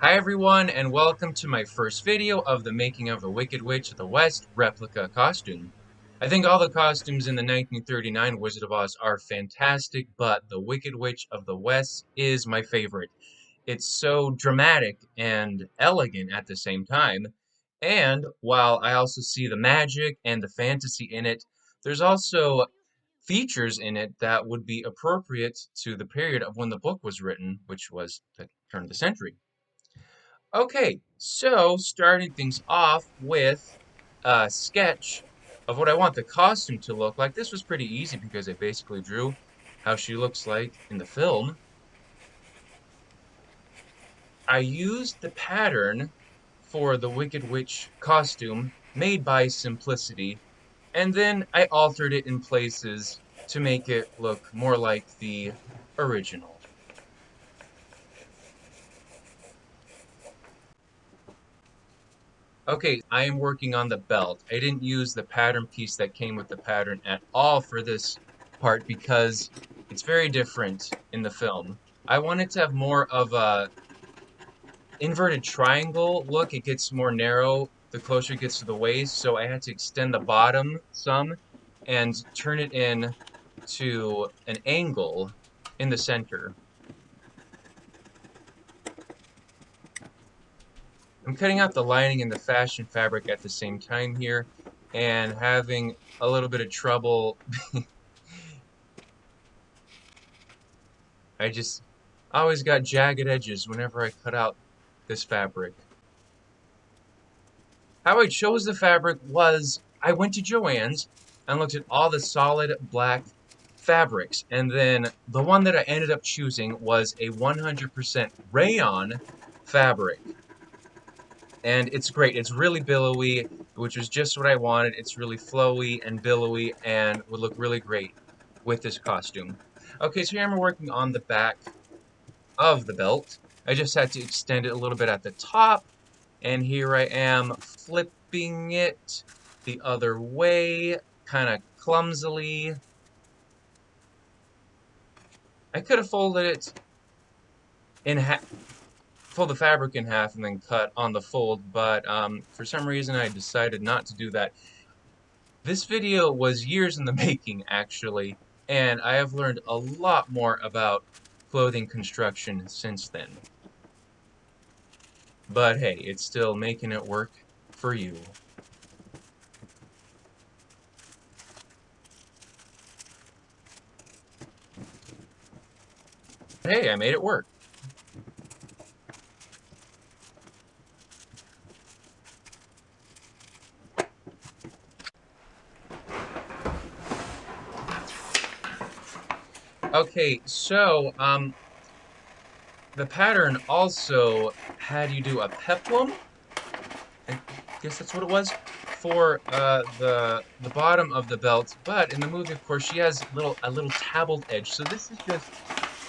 Hi everyone, and welcome to my first video of the making of the Wicked Witch of the West replica costume. I think all the costumes in the 1939 Wizard of Oz are fantastic, but the Wicked Witch of the West is my favorite. It's so dramatic and elegant at the same time, and while I also see the magic and the fantasy in it, there's also features in it that would be appropriate to the period of when the book was written, which was the turn of the century. Okay, so starting things off with a sketch of what I want the costume to look like. This was pretty easy because I basically drew how she looks like in the film. I used the pattern for the Wicked Witch costume made by Simplicity, and then I altered it in places to make it look more like the original. Okay, I am working on the belt. I didn't use the pattern piece that came with the pattern at all for this part because it's very different in the film. I wanted to have more of a inverted triangle look. It gets more narrow the closer it gets to the waist, so I had to extend the bottom some and turn it in to an angle in the center. I'm cutting out the lining and the fashion fabric at the same time here and having a little bit of trouble. I just always got jagged edges whenever I cut out this fabric. How I chose the fabric was I went to Joann's and looked at all the solid black fabrics, and then the one that I ended up choosing was a 100% rayon fabric. And it's great. It's really billowy, which was just what I wanted. It's really flowy and billowy and would look really great with this costume. Okay, so here I'm working on the back of the belt. I just had to extend it a little bit at the top, and here I am flipping it the other way, kind of clumsily. I could have folded it in half, fold the fabric in half and then cut on the fold, but for some reason I decided not to do that. This video was years in the making, actually, and I have learned a lot more about clothing construction since then. But hey, it's still making it work for you. Hey, I made it work. Okay, so the pattern also had you do a peplum. I guess that's what it was for the bottom of the belt. But in the movie, of course, she has a little tabbled edge. So this is just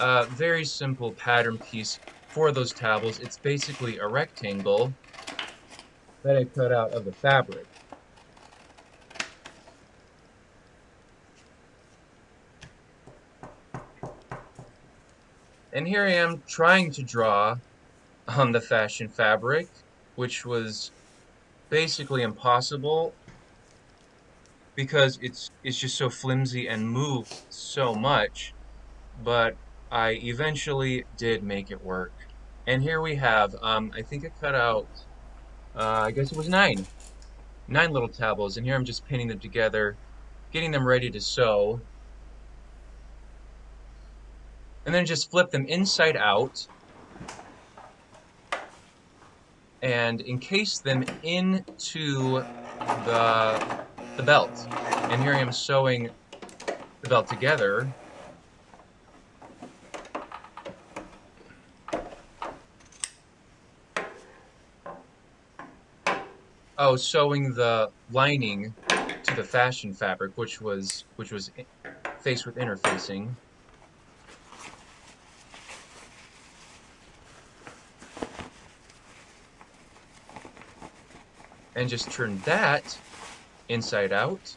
a very simple pattern piece for those tabbles. It's basically a rectangle that I cut out of the fabric. And here I am trying to draw on the fashion fabric, which was basically impossible because it's just so flimsy and moves so much. But I eventually did make it work. And here we have, I think I cut out, I guess it was nine little tableaux. And here I'm just pinning them together, getting them ready to sew, and then just flip them inside out and encase them into the belt. And here I am sewing the belt together. Oh, sewing the lining to the fashion fabric, which was faced with interfacing. And just turn that inside out.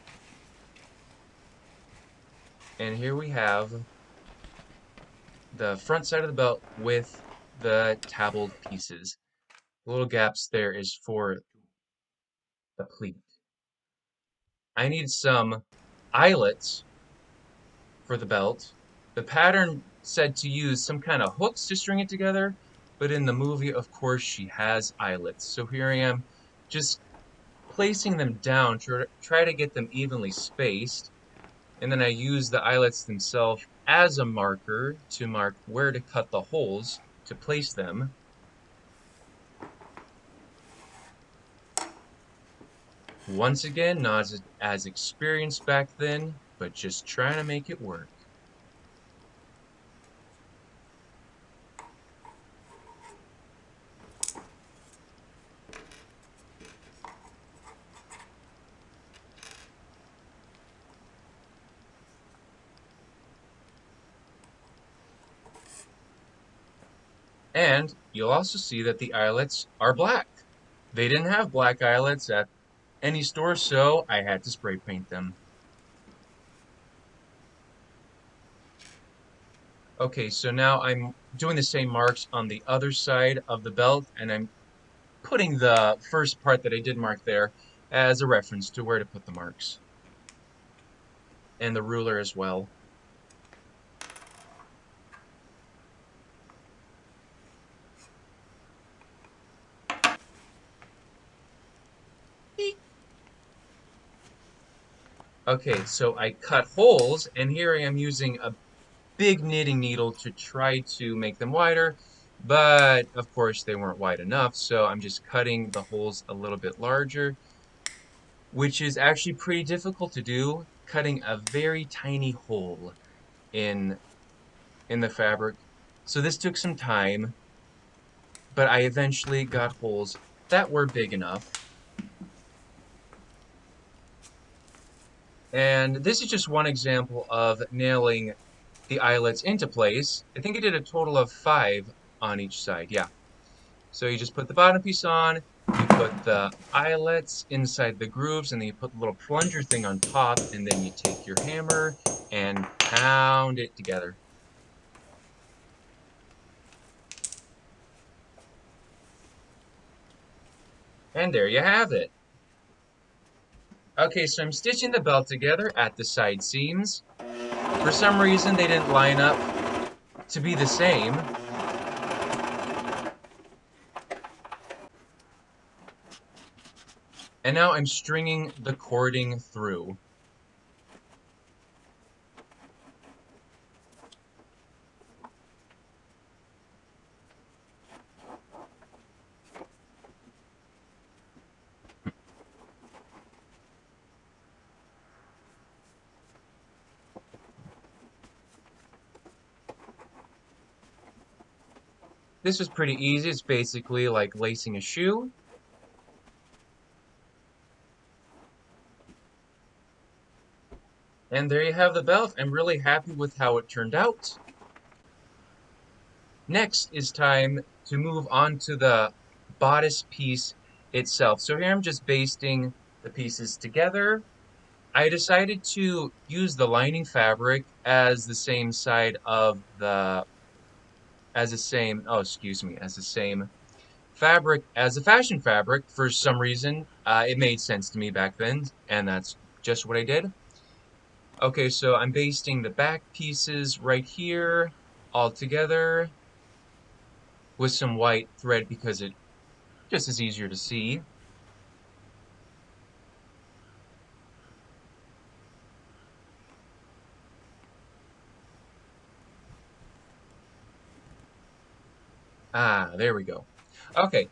And here we have the front side of the belt with the tabbled pieces. The little gaps there is for the pleat. I need some eyelets for the belt. The pattern said to use some kind of hooks to string it together, but in the movie, of course, she has eyelets. So here I am, just placing them down to try to get them evenly spaced. And then I use the eyelets themselves as a marker to mark where to cut the holes to place them. Once again, not as experienced back then, but just trying to make it work. And you'll also see that the eyelets are black. They didn't have black eyelets at any store, so I had to spray paint them. Okay, so now I'm doing the same marks on the other side of the belt, and I'm putting the first part that I did mark there as a reference to where to put the marks, and the ruler as well. Okay, so I cut holes, and here I am using a big knitting needle to try to make them wider, but of course they weren't wide enough, so I'm just cutting the holes a little bit larger, which is actually pretty difficult to do, cutting a very tiny hole in in the fabric. So this took some time, but I eventually got holes that were big enough. And this is just one example of nailing the eyelets into place. I think I did a total of 5 on each side. Yeah. So you just put the bottom piece on, you put the eyelets inside the grooves, and then you put the little plunger thing on top, and then you take your hammer and pound it together. And there you have it. Okay, so I'm stitching the belt together at the side seams. For some reason, they didn't line up to be the same. And now I'm stringing the cording through. This was pretty easy. It's basically like lacing a shoe. And there you have the belt. I'm really happy with how it turned out. Next is time to move on to the bodice piece itself. So here I'm just basting the pieces together. I decided to use the lining fabric as the same side of the, as the same, oh, excuse me, as the same fabric as a fashion fabric. For some reason, it made sense to me back then, and that's just what I did. Okay, so I'm basting the back pieces right here all together with some white thread because it just is easier to see. Ah, there we go. Okay,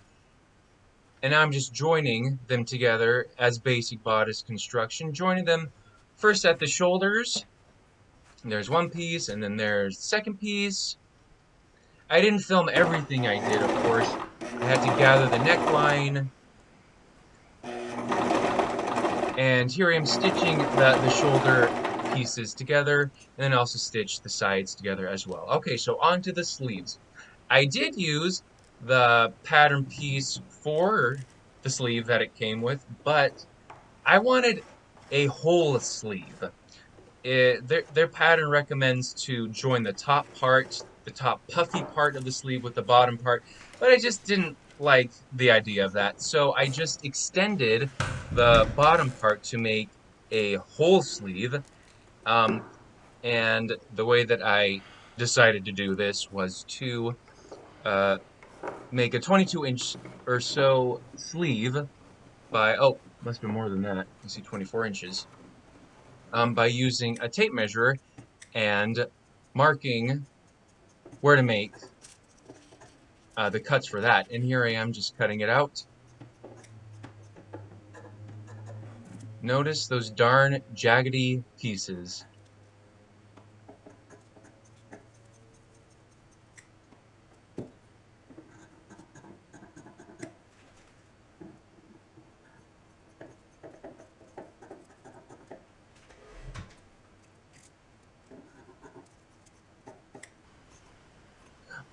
and now I'm just joining them together as basic bodice construction, joining them first at the shoulders. There's one piece, and then there's the second piece. I didn't film everything I did, of course. I had to gather the neckline, and here I am stitching the shoulder pieces together, and then also stitch the sides together as well. Okay, so on to the sleeves. I did use the pattern piece for the sleeve that it came with, but I wanted a whole sleeve. Their pattern recommends to join the top part, the top puffy part of the sleeve with the bottom part, but I just didn't like the idea of that. So I just extended the bottom part to make a whole sleeve. Um, and the way that I decided to do this was to uh, make a 22-inch or so sleeve by, oh, must be more than that. I see 24 inches. By using a tape measure and marking where to make the cuts for that. And here I am just cutting it out. Notice those darn jaggedy pieces.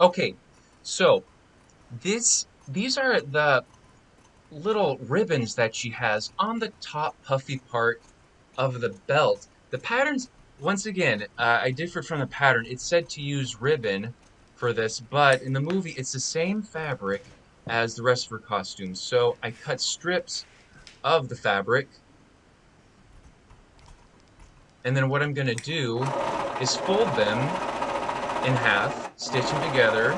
Okay, so these are the little ribbons that she has on the top puffy part of the belt. The patterns, once again, I differed from the pattern. It said to use ribbon for this, but in the movie, it's the same fabric as the rest of her costume. So I cut strips of the fabric, and then what I'm going to do is fold them in half, stitch them together.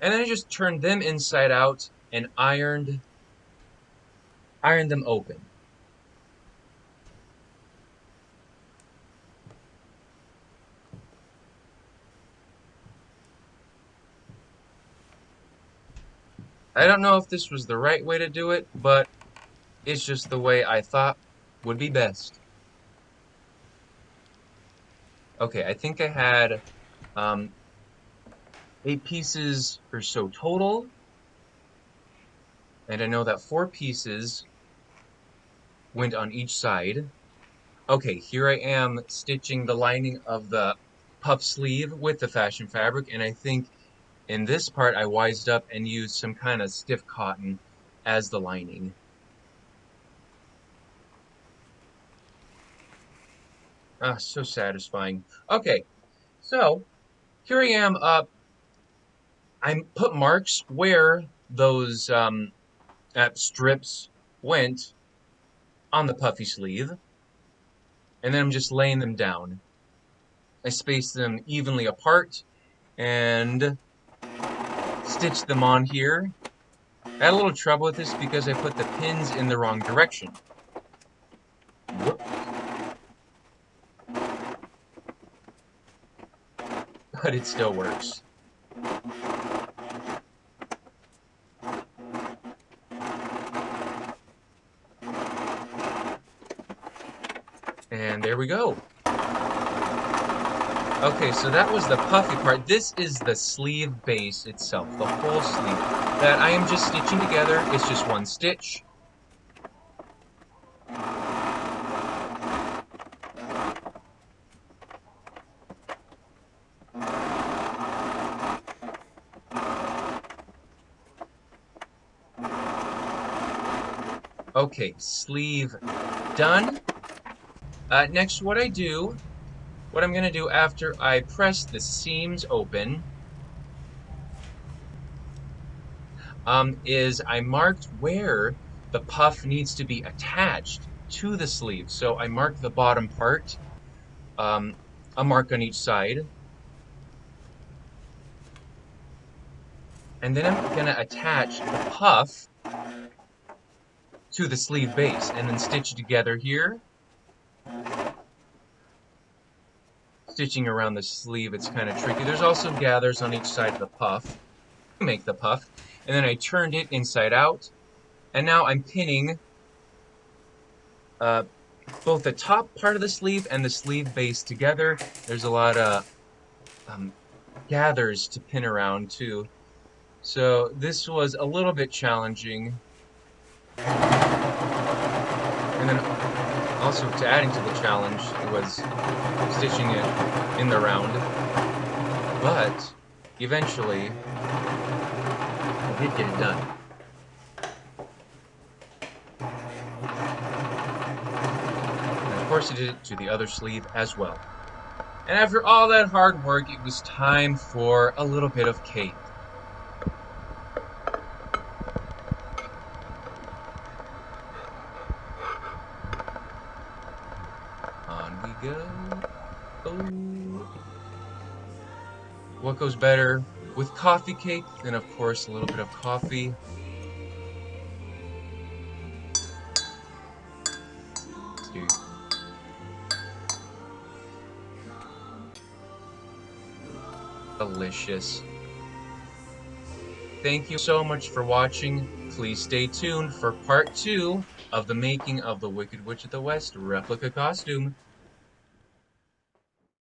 And then I just turned them inside out and ironed them open. I don't know if this was the right way to do it, but it's just the way I thought would be best. Okay, I think I had um, 8 pieces or so total, and I know that 4 pieces went on each side. Okay, here I am stitching the lining of the puff sleeve with the fashion fabric, and I think in this part I wised up and used some kind of stiff cotton as the lining. Ah, so satisfying. Okay, so here I am. I put marks where those strips went on the puffy sleeve, and then I'm just laying them down. I spaced them evenly apart and stitched them on here. I had a little trouble with this because I put the pins in the wrong direction. Whoop. But it still works. And there we go. Okay, so that was the puffy part. This is the sleeve base itself, the whole sleeve, that I am just stitching together. It's just one stitch. Okay, sleeve done. Next, what I'm going to do after I press the seams open, is I marked where the puff needs to be attached to the sleeve. So I marked the bottom part, a mark on each side, and then I'm going to attach the puff to the sleeve base and then stitch it together here. Stitching around the sleeve, it's kind of tricky. There's also gathers on each side of the puff to make the puff. And then I turned it inside out. And now I'm pinning both the top part of the sleeve and the sleeve base together. There's a lot of gathers to pin around too. So this was a little bit challenging. And then Also, to adding to the challenge, it was stitching it in the round, but eventually I did get it done. And of course I did it to the other sleeve as well. And after all that hard work, it was time for a little bit of cake. On we go. Oh. What goes better with coffee cake than, of course, a little bit of coffee? Dude. Delicious. Thank you so much for watching. Please stay tuned for part 2 of the making of the Wicked Witch of the West replica costume.